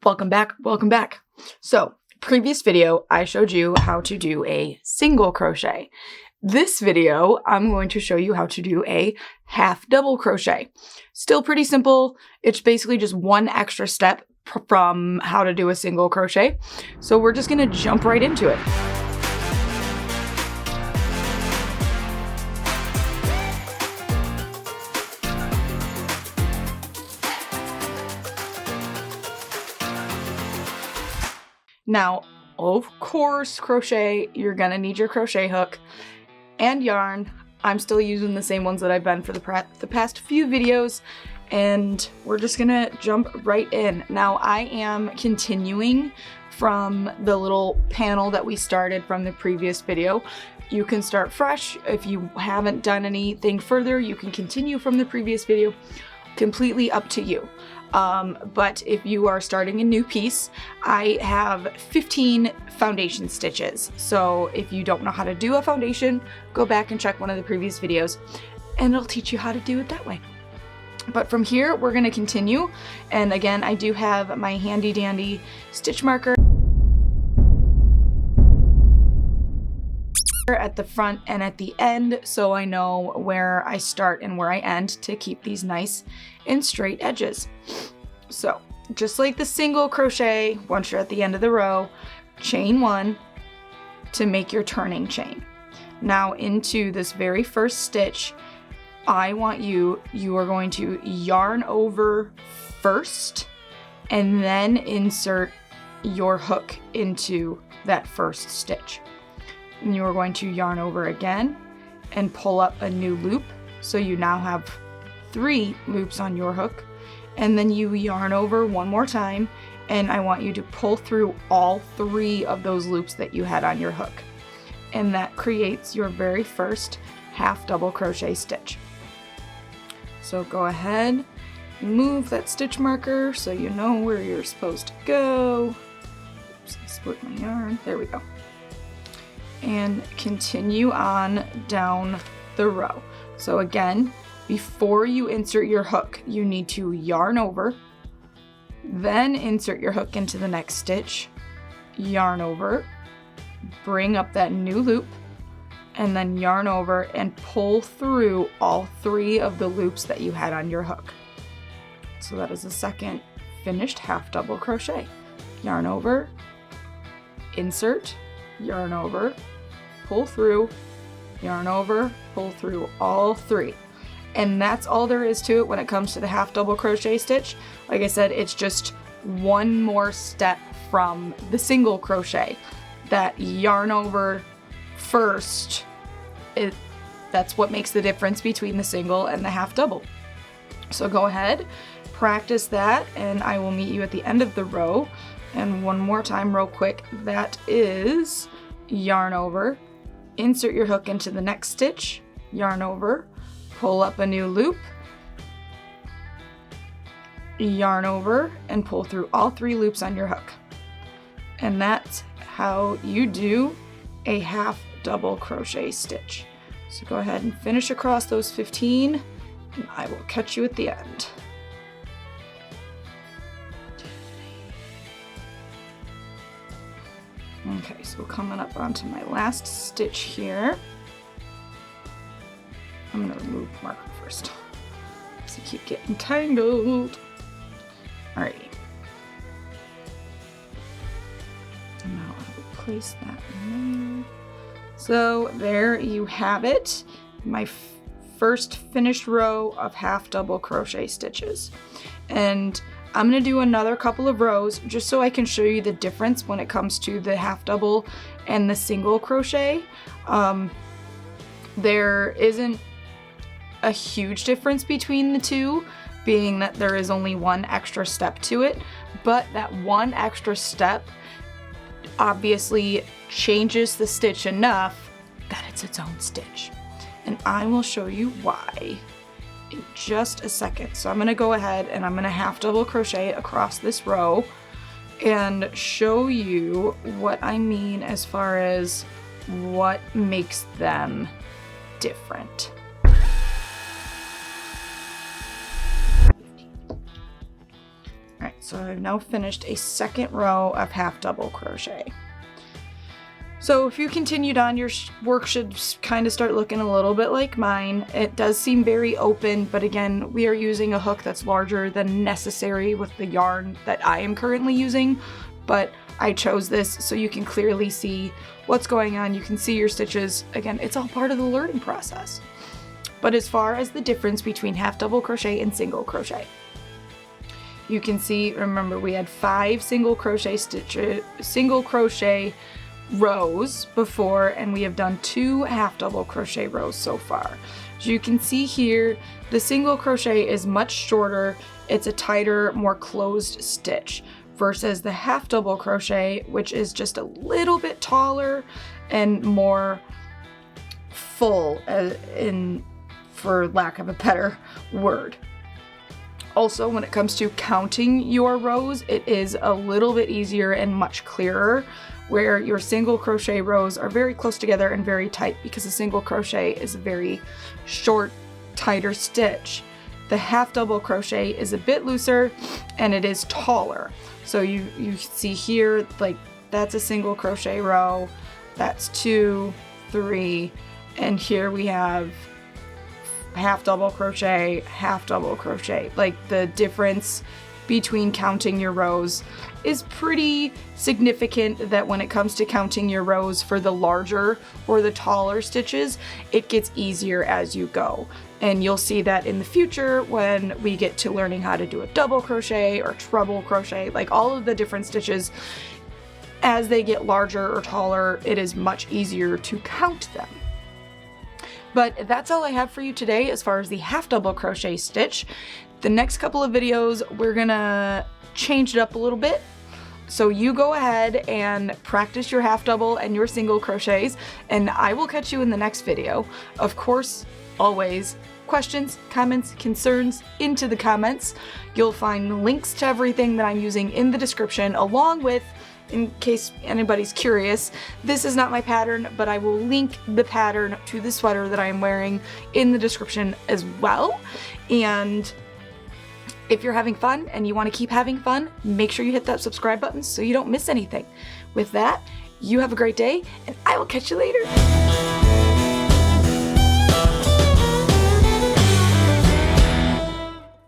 Welcome back, welcome back. So, previous video, I showed you how to do a single crochet. This video, I'm going to show you how to do a half double crochet. Still pretty simple. It's basically just one extra step from how to do a single crochet. So we're just gonna jump right into it. Now, of course, crochet, you're gonna need your crochet hook and yarn. I'm still using the same ones that I've been for the past few videos, and we're just gonna jump right in. Now, I am continuing from the little panel that we started from the previous video. You can start fresh. If you haven't done anything further, you can continue from the previous video. Completely up to you. But if you are starting a new piece, I have 15 foundation stitches. So if you don't know how to do a foundation, go back and check one of the previous videos and it'll teach you how to do it that way. But from here, we're going to continue. And again, I do have my handy dandy stitch marker at the front and at the end, so I know where I start and where I end to keep these nice and straight edges. So just like the single crochet, once you're at the end of the row, chain one to make your turning chain. Now into this very first stitch, I want you are going to yarn over first and then insert your hook into that first stitch. And you are going to yarn over again and pull up a new loop. So you now have 3 loops on your hook. And then you yarn over one more time, and I want you to pull through all 3 of those loops that you had on your hook. And that creates your very first half double crochet stitch. So go ahead, move that stitch marker so you know where you're supposed to go. Oops, I split my yarn. There we go. And continue on down the row. So again, before you insert your hook, you need to yarn over, then insert your hook into the next stitch, yarn over, bring up that new loop, and then yarn over and pull through all 3 of the loops that you had on your hook. So that is the second finished half double crochet. Yarn over, insert, yarn over, pull through, yarn over, pull through all 3. And that's all there is to it when it comes to the half double crochet stitch. Like I said, it's just one more step from the single crochet. That yarn over first, that's what makes the difference between the single and the half double. So go ahead, practice that, and I will meet you at the end of the row. And one more time real quick, that is yarn over, insert your hook into the next stitch, yarn over, pull up a new loop, yarn over, and pull through all 3 loops on your hook. And that's how you do a half double crochet stitch. So go ahead and finish across those 15, and I will catch you at the end. Okay, so coming up onto my last stitch here. I'm gonna remove the marker first, because I keep getting tangled. Alrighty. And now I will place that in there. So there you have it, my first finished row of half double crochet stitches. And I'm going to do another couple of rows just so I can show you the difference when it comes to the half double and the single crochet. There isn't a huge difference between the two, being that there is only one extra step to it, but that one extra step obviously changes the stitch enough that it's its own stitch. And I will show you why in just a second. So I'm going to go ahead and I'm going to half double crochet across this row and show you what I mean as far as what makes them different. Alright, So I've now finished a second row of half double crochet. So if you continued on, your work should kind of start looking a little bit like mine. It does seem very open, but again, we are using a hook that's larger than necessary with the yarn that I am currently using, but I chose this so you can clearly see what's going on. You can see your stitches. Again, it's all part of the learning process. But as far as the difference between half double crochet and single crochet, you can see, remember we had 5 single crochet rows before, and we have done 2 half double crochet rows so far. As you can see here, the single crochet is much shorter. It's a tighter, more closed stitch versus the half double crochet, which is just a little bit taller and more full, for lack of a better word. Also, when it comes to counting your rows, it is a little bit easier and much clearer, where your single crochet rows are very close together and very tight because a single crochet is a very short, tighter stitch. The half double crochet is a bit looser and it is taller. So you see here, like that's a single crochet row, that's 2, 3, and here we have half double crochet, like the difference between counting your rows is pretty significant, that when it comes to counting your rows for the larger or the taller stitches, it gets easier as you go. And you'll see that in the future when we get to learning how to do a double crochet or treble crochet, like all of the different stitches, as they get larger or taller, it is much easier to count them. But that's all I have for you today as far as the half double crochet stitch. The next couple of videos, we're gonna change it up a little bit. So you go ahead and practice your half double and your single crochets, and I will catch you in the next video. Of course, always, questions, comments, concerns, into the comments. You'll find links to everything that I'm using in the description, along with, in case anybody's curious, this is not my pattern, but I will link the pattern to the sweater that I am wearing in the description as well. And if you're having fun and you want to keep having fun, make sure you hit that subscribe button so you don't miss anything. With that, you have a great day, and I will catch you later.